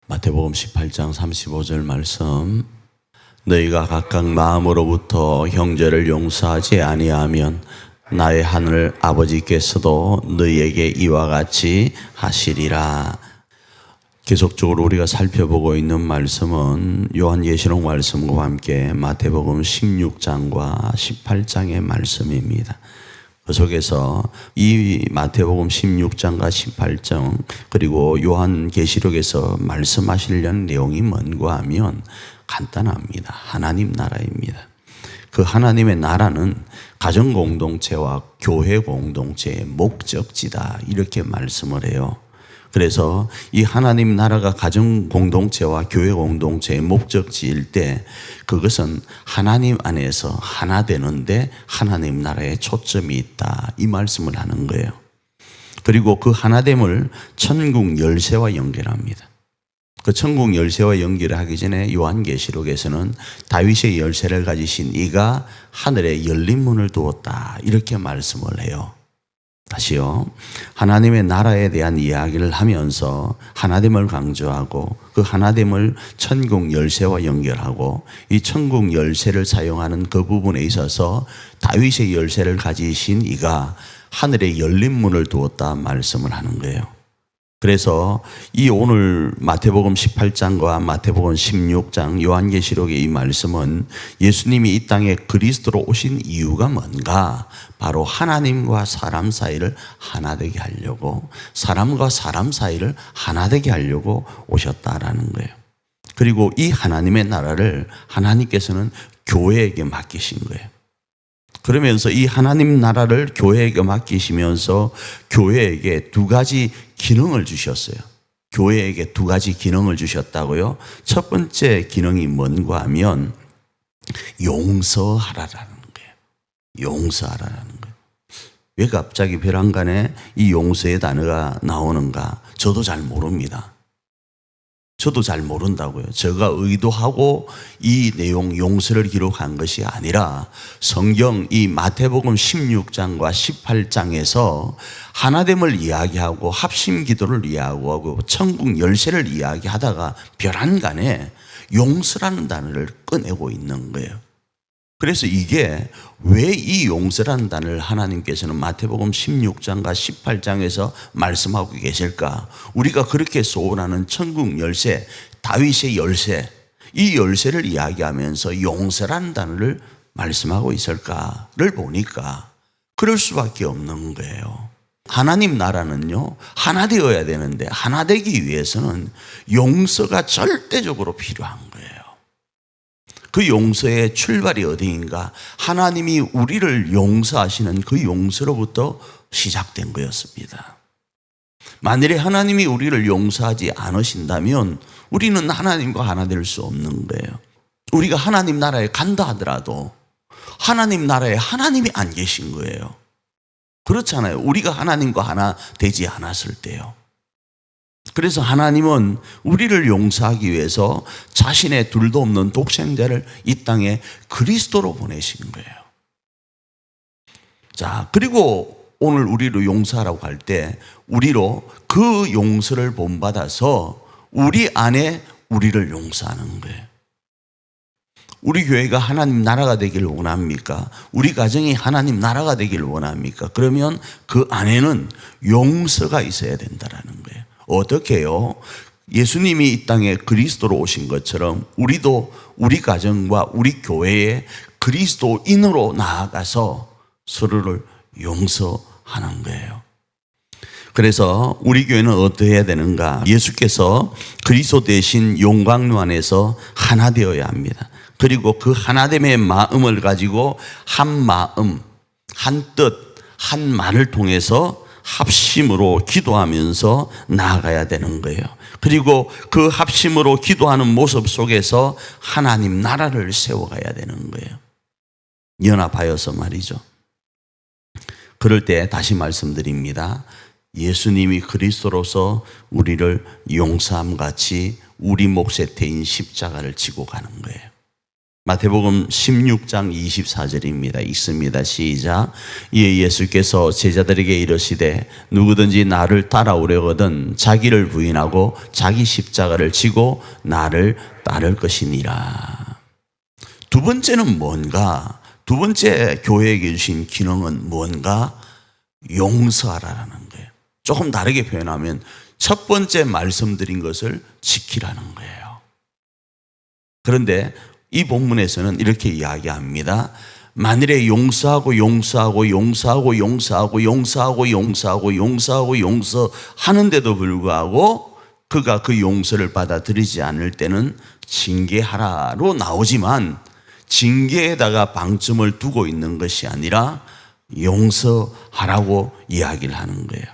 마태복음 18장 35절 말씀. 너희가 각각 마음으로부터 형제를 용서하지 아니하면 나의 하늘 아버지께서도 너희에게 이와 같이 하시리라. 계속적으로 우리가 살펴보고 있는 말씀은 요한계시록 말씀과 함께 마태복음 16장과 18장의 말씀입니다. 그 속에서 이 마태복음 16장과 18장 그리고 요한계시록에서 말씀하시려는 내용이 뭔가 하면 간단합니다. 하나님 나라입니다. 그 하나님의 나라는 가정공동체와 교회 공동체의 목적지다, 이렇게 말씀을 해요. 그래서 이 하나님 나라가 가정 공동체와 교회 공동체의 목적지일 때 그것은 하나님 안에서 하나 되는데 하나님 나라에 초점이 있다, 이 말씀을 하는 거예요. 그리고 그 하나됨을 천국 열쇠와 연결합니다. 그 천국 열쇠와 연결을 하기 전에 요한계시록에서는 다윗의 열쇠를 가지신 이가 하늘에 열린 문을 두었다, 이렇게 말씀을 해요. 다시요. 하나님의 나라에 대한 이야기를 하면서 하나됨을 강조하고 그 하나됨을 천국 열쇠와 연결하고 이 천국 열쇠를 사용하는 그 부분에 있어서 다윗의 열쇠를 가지신 이가 하늘에 열린 문을 두었다 말씀을 하는 거예요. 그래서 이 오늘 마태복음 18장과 마태복음 16장 요한계시록의 이 말씀은 예수님이 이 땅에 그리스도로 오신 이유가 뭔가, 바로 하나님과 사람 사이를 하나 되게 하려고, 사람과 사람 사이를 하나 되게 하려고 오셨다라는 거예요. 그리고 이 하나님의 나라를 하나님께서는 교회에게 맡기신 거예요. 그러면서 이 하나님 나라를 교회에게 맡기시면서 교회에게 두 가지 기능을 주셨어요. 교회에게 두 가지 기능을 주셨다고요. 첫 번째 기능이 뭔가 하면 용서하라라는 거예요. 용서하라라는 거예요. 왜 갑자기 벼랑간에 이 용서의 단어가 나오는가? 저도 잘 모릅니다. 저도 잘 모른다고요. 제가 의도하고 이 내용 용서를 기록한 것이 아니라 성경 이 마태복음 16장과 18장에서 하나됨을 이야기하고 합심 기도를 이야기하고 천국 열쇠를 이야기하다가 벼랑간에 용서라는 단어를 꺼내고 있는 거예요. 그래서 이게 왜 이 용서라는 단어를 하나님께서는 마태복음 16장과 18장에서 말씀하고 계실까? 우리가 그렇게 소원하는 천국 열쇠, 다윗의 열쇠, 이 열쇠를 이야기하면서 용서라는 단어를 말씀하고 있을까를 보니까 그럴 수밖에 없는 거예요. 하나님 나라는요, 하나 되어야 되는데 하나 되기 위해서는 용서가 절대적으로 필요한 거예요. 그 용서의 출발이 어디인가? 하나님이 우리를 용서하시는 그 용서로부터 시작된 거였습니다. 만일에 하나님이 우리를 용서하지 않으신다면 우리는 하나님과 하나 될 수 없는 거예요. 우리가 하나님 나라에 간다 하더라도 하나님 나라에 하나님이 안 계신 거예요. 그렇잖아요. 우리가 하나님과 하나 되지 않았을 때요. 그래서 하나님은 우리를 용서하기 위해서 자신의 둘도 없는 독생자를 이 땅에 그리스도로 보내신 거예요. 자, 그리고 오늘 우리를 용서하라고 할 때 우리로 그 용서를 본받아서 우리 안에 우리를 용서하는 거예요. 우리 교회가 하나님 나라가 되기를 원합니까? 우리 가정이 하나님 나라가 되기를 원합니까? 그러면 그 안에는 용서가 있어야 된다는 거예요. 어떻게 해요? 예수님이 이 땅에 그리스도로 오신 것처럼 우리도 우리 가정과 우리 교회에 그리스도인으로 나아가서 서로를 용서하는 거예요. 그래서 우리 교회는 어떻게 해야 되는가? 예수께서 그리스도 대신 용광로 안에서 하나 되어야 합니다. 그리고 그 하나됨의 마음을 가지고 한 마음, 한 뜻, 한 말을 통해서 합심으로 기도하면서 나아가야 되는 거예요. 그리고 그 합심으로 기도하는 모습 속에서 하나님 나라를 세워가야 되는 거예요. 연합하여서 말이죠. 그럴 때 다시 말씀드립니다. 예수님이 그리스도로서 우리를 용서함 같이 우리 몫에 대인 십자가를 지고 가는 거예요. 마태복음 16장 24절입니다. 읽습니다. 시작. 이에 예수께서 제자들에게 이르시되 누구든지 나를 따라오려거든 자기를 부인하고 자기 십자가를 지고 나를 따를 것이니라. 두 번째는 뭔가? 두 번째 교회에게 주신 기능은 뭔가? 용서하라는 거예요. 조금 다르게 표현하면 첫 번째 말씀드린 것을 지키라는 거예요. 그런데 이 본문에서는 이렇게 이야기합니다. 만일에 용서하고 용서하는데도 불구하고 그가 그 용서를 받아들이지 않을 때는 징계하라로 나오지만 징계에다가 방점을 두고 있는 것이 아니라 용서하라고 이야기를 하는 거예요.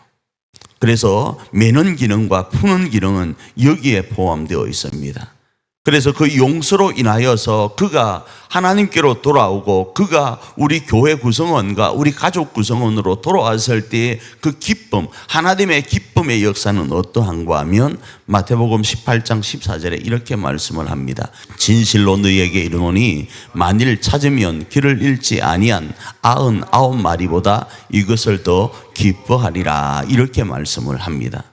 그래서 매는 기능과 푸는 기능은 여기에 포함되어 있습니다. 그래서 그 용서로 인하여서 그가 하나님께로 돌아오고 그가 우리 교회 구성원과 우리 가족 구성원으로 돌아왔을 때의 그 기쁨, 하나님의 기쁨의 역사는 어떠한가 하면 마태복음 18장 14절에 이렇게 말씀을 합니다. 진실로 너희에게 이르노니 만일 찾으면 길을 잃지 아니한 99마리보다 이것을 더 기뻐하리라. 이렇게 말씀을 합니다.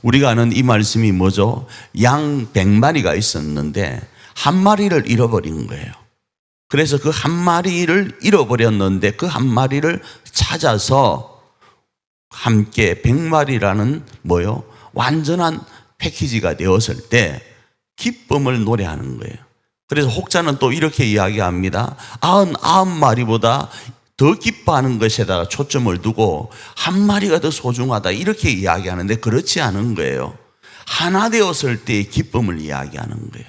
우리가 아는 이 말씀이 뭐죠? 양 100마리가 있었는데 한 마리를 잃어버린 거예요. 그래서 그 한 마리를 잃어버렸는데 그 한 마리를 찾아서 함께 100마리라는 뭐요? 완전한 패키지가 되었을 때 기쁨을 노래하는 거예요. 그래서 혹자는 또 이렇게 이야기합니다. 99마리보다 더 기뻐하는 것에다가 초점을 두고 한 마리가 더 소중하다 이렇게 이야기하는데 그렇지 않은 거예요. 하나 되었을 때의 기쁨을 이야기하는 거예요.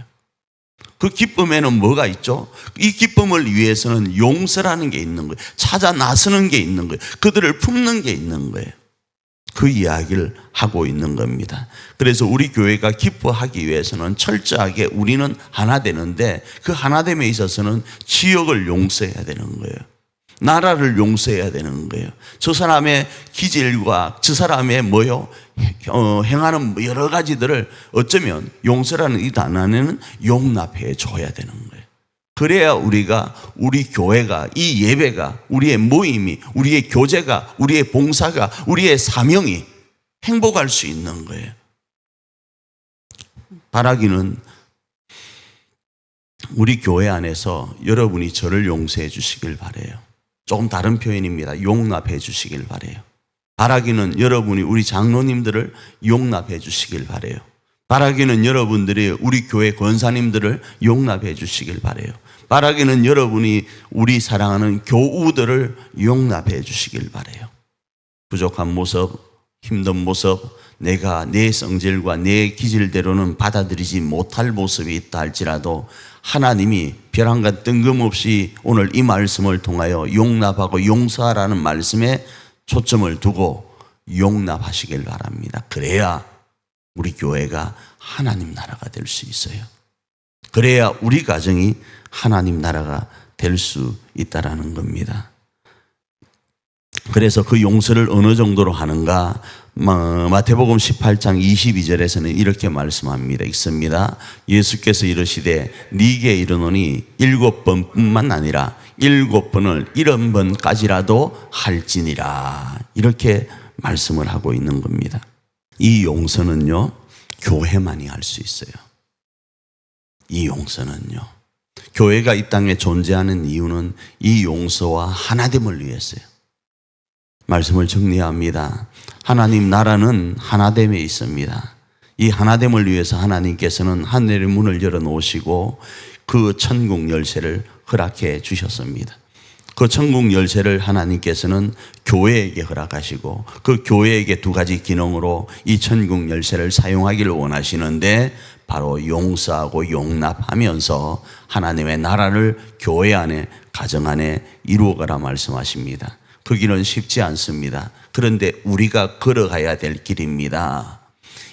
그 기쁨에는 뭐가 있죠? 이 기쁨을 위해서는 용서라는 게 있는 거예요. 찾아 나서는 게 있는 거예요. 그들을 품는 게 있는 거예요. 그 이야기를 하고 있는 겁니다. 그래서 우리 교회가 기뻐하기 위해서는 철저하게 우리는 하나 되는데 그 하나됨에 있어서는 지역을 용서해야 되는 거예요. 나라를 용서해야 되는 거예요. 저 사람의 기질과 저 사람의 행하는 여러 가지들을 어쩌면 용서라는 이 단어는 용납해 줘야 되는 거예요. 그래야 우리 교회가, 이 예배가, 우리의 모임이, 우리의 교제가, 우리의 봉사가, 우리의 사명이 행복할 수 있는 거예요. 바라기는 우리 교회 안에서 여러분이 저를 용서해 주시길 바라요. 조금 다른 표현입니다. 용납해 주시길 바라요. 바라기는 여러분이 우리 장로님들을 용납해 주시길 바라요. 바라기는 여러분들이 우리 교회 권사님들을 용납해 주시길 바라요. 바라기는 여러분이 우리 사랑하는 교우들을 용납해 주시길 바라요. 부족한 모습, 힘든 모습, 내가 내 성질과 내 기질대로는 받아들이지 못할 모습이 있다 할지라도 하나님이 벼랑간 뜬금없이 오늘 이 말씀을 통하여 용납하고 용서하라는 말씀에 초점을 두고 용납하시길 바랍니다. 그래야 우리 교회가 하나님 나라가 될 수 있어요. 그래야 우리 가정이 하나님 나라가 될 수 있다라는 겁니다. 그래서 그 용서를 어느 정도로 하는가? 마태복음 18장 22절에서는 이렇게 말씀합니다. 읽습니다. 예수께서 이르시되 네게 이르노니 7번뿐만 아니라 7번을 70번까지라도 할지니라. 이렇게 말씀을 하고 있는 겁니다. 이 용서는요, 교회만이 할 수 있어요. 이 용서는요, 교회가 이 땅에 존재하는 이유는 이 용서와 하나됨을 위해서요. 말씀을 정리합니다. 하나님 나라는 하나됨에 있습니다. 이 하나됨을 위해서 하나님께서는 하늘의 문을 열어놓으시고 그 천국 열쇠를 허락해 주셨습니다. 그 천국 열쇠를 하나님께서는 교회에게 허락하시고 그 교회에게 두 가지 기능으로 이 천국 열쇠를 사용하기를 원하시는데 바로 용서하고 용납하면서 하나님의 나라를 교회 안에, 가정 안에 이루어가라 말씀하십니다. 그 길은 쉽지 않습니다. 그런데 우리가 걸어가야 될 길입니다.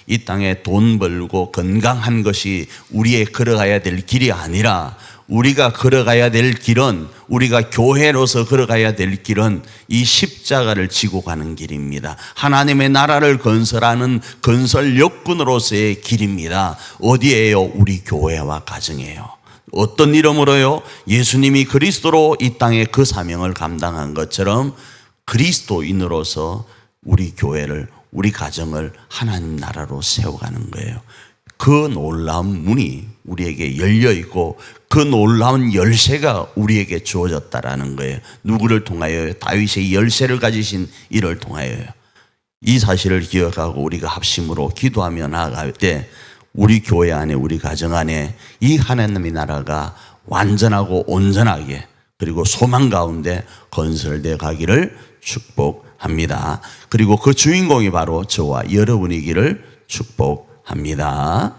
이 땅에 돈 벌고 건강한 것이 우리의 걸어가야 될 길이 아니라 우리가 걸어가야 될 길은, 우리가 교회로서 걸어가야 될 길은 이 십자가를 지고 가는 길입니다. 하나님의 나라를 건설하는 건설 역군으로서의 길입니다. 어디에요? 우리 교회와 가정이에요. 어떤 이름으로요? 예수님이 그리스도로 이 땅에 그 사명을 감당한 것처럼 그리스도인으로서 우리 교회를, 우리 가정을 하나님 나라로 세워가는 거예요. 그 놀라운 문이 우리에게 열려 있고 그 놀라운 열쇠가 우리에게 주어졌다라는 거예요. 누구를 통하여요? 다윗의 열쇠를 가지신 이를 통하여요. 이 사실을 기억하고 우리가 합심으로 기도하며 나아갈 때 우리 교회 안에, 우리 가정 안에 이 하나님의 나라가 완전하고 온전하게 그리고 소망 가운데 건설되어 가기를 축복합니다. 그리고 그 주인공이 바로 저와 여러분이기를 축복합니다.